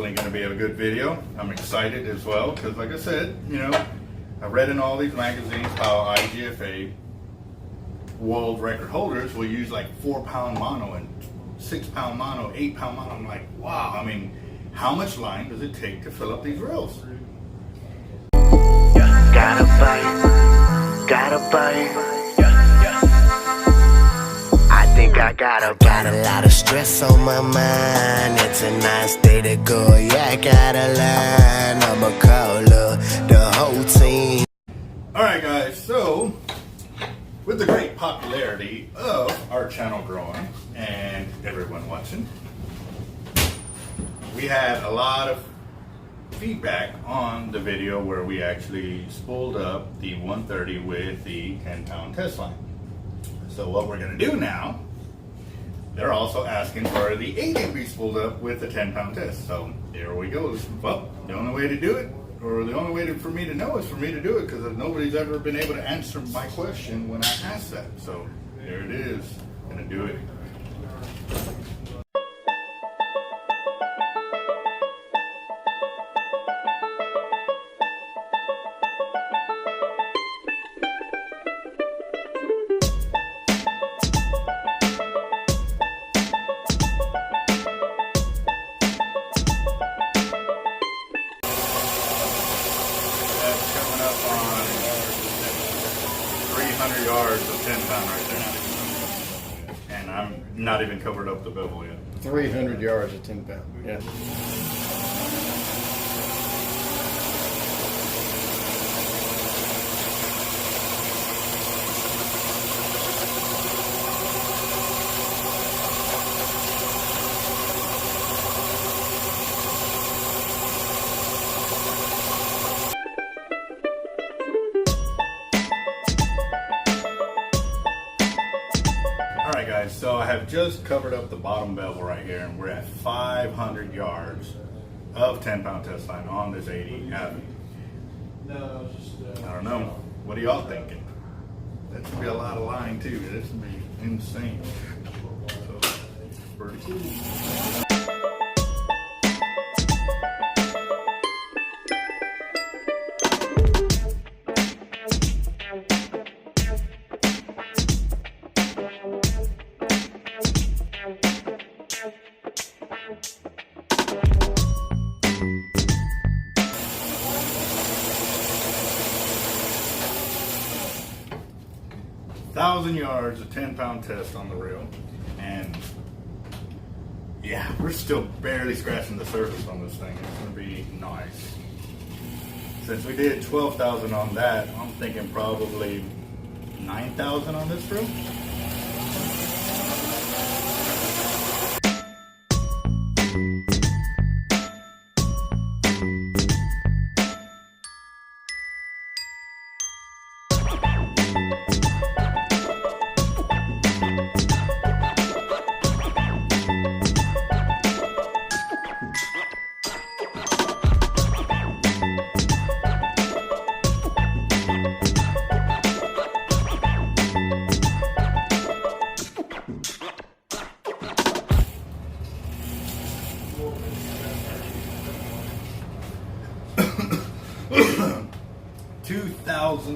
definitely going to be a good video. I'm excited as well because, like I said, you know, I read in all these magazines how IGFA world record holders will use like 4-pound mono and 6-pound mono, 8-pound mono. I'm like, wow. I mean, how much line does it take to fill up these reels? Gotta bite, gotta bite. I think I got a lot of stress on my mind. It's a nice day to go. Yeah, I gotta line. I'ma call the whole team. Alright guys, so with the great popularity of our channel growing and everyone watching, we had a lot of feedback on the video where we actually spooled up the 130 with the 10-pound test line. So what we're going to do now, they're also asking for the 80 to be spooled up with the 10-pound test. So there we go. Well, the only way to do it, or the only way for me to know, is for me to do it, because nobody's ever been able to answer my question when I asked that. So there it is. I'm going to do it. Yards of 10-pound right there, and I'm not even covered up the bevel yet. 300 yards of 10-pound. Yeah. Alright guys, so I have just covered up the bottom bevel right here, and we're at 500 yards of 10-pound test line on this 80 avet. I don't know, what are y'all thinking? That should be a lot of line too. This would be insane. So, pretty cool. 1,000 yards of 10-pound test on the reel, and yeah, we're still barely scratching the surface on this thing. It's going to be nice. Since we did 12,000 on that, I'm thinking probably 9,000 on this reel.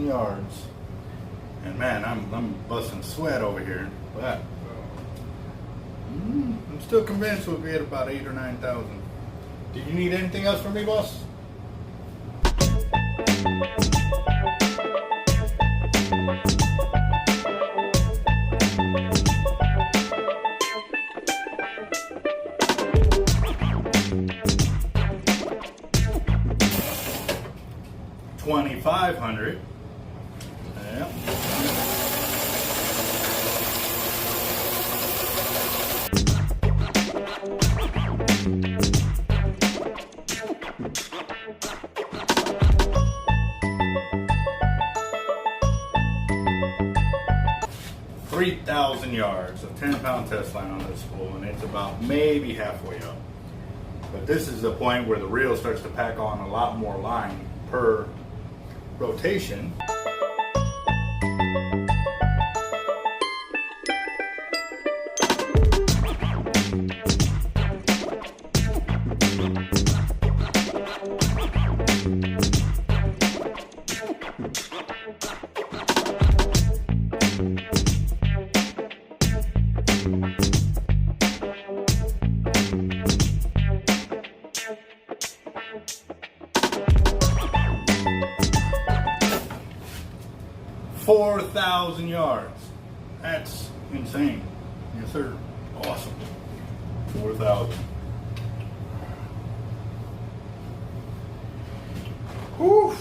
Yards, and man, I'm busting sweat over here, but I'm still convinced we'll be at about 8,000 or 9,000. Do you need anything else from me, boss? $2,500. Yeah. $3,000 yards of 10-pound test line on this spool, and it's about maybe halfway up. But this is the point where the reel starts to pack on a lot more line per rotation. 4,000 yards. That's insane. Yes, sir. Awesome. 4,000. Whew.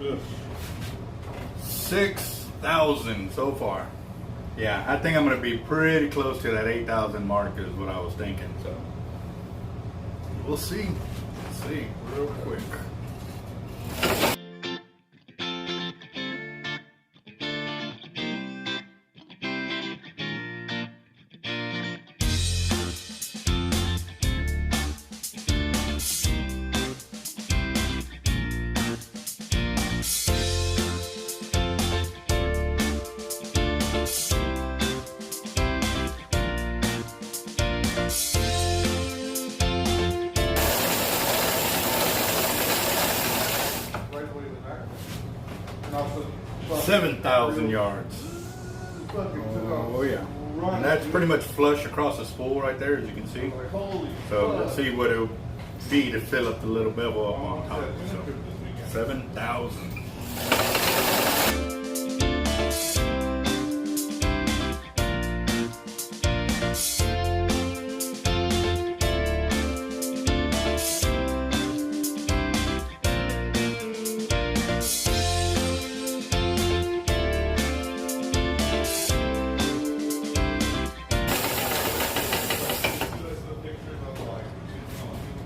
Ugh. 6,000 so far. Yeah, I think I'm going to be pretty close to that 8,000 mark is what I was thinking. So we'll see. Let's see real quick. Well, 7,000 yards. Oh yeah. And that's pretty much flush across the spool right there, as you can see. So let's see what it'll be to fill up the little bevel up on top. So 7,000.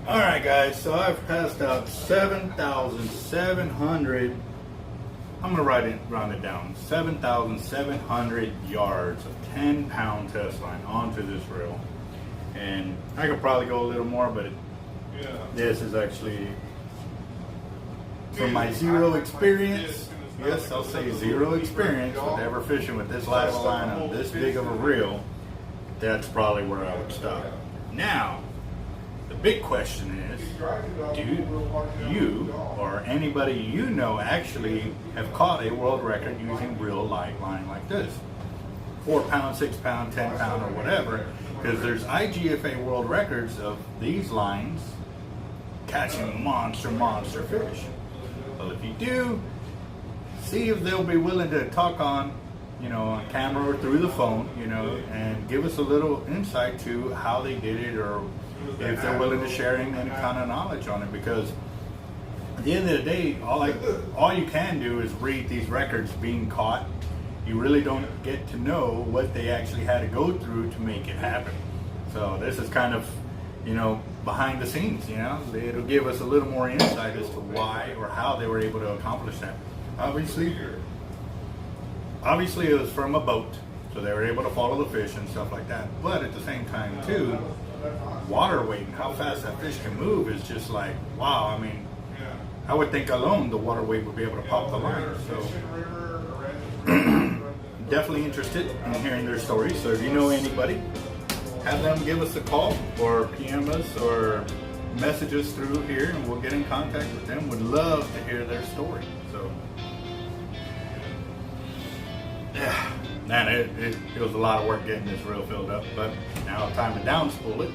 Alright guys, so I've passed out 7,700, I'm going to round it down, 7,700 yards of 10-pound test line onto this reel. And I could probably go a little more, but this is actually, from my zero experience, yes, I'll say zero experience with ever fishing with this last line on this big of a reel, that's probably where I would stop. Now, the big question is, do you or anybody you know actually have caught a world record using real light line like this? 4 pound, 6 pound, 10 pound, or whatever, because there's IGFA world records of these lines catching monster fish. Well, if you do, see if they'll be willing to talk on, on camera or through the phone, and give us a little insight to how they did it, or if they're willing to share any kind of knowledge on it. Because at the end of the day, all you can do is read these records being caught. You really don't get to know what they actually had to go through to make it happen. So this is kind of, behind the scenes, it'll give us a little more insight as to why or how they were able to accomplish that. Obviously it was from a boat, so they were able to follow the fish and stuff like that. But at the same time too, water weight and how fast that fish can move is just like, wow. I mean, I would think alone the water weight would be able to pop the line. So definitely interested in hearing their stories. So if you know anybody, have them give us a call or PM us or message us through here, and we'll get in contact with them. Would love to hear their story. So yeah, man, it was a lot of work getting this reel filled up, but now it's time to down spool it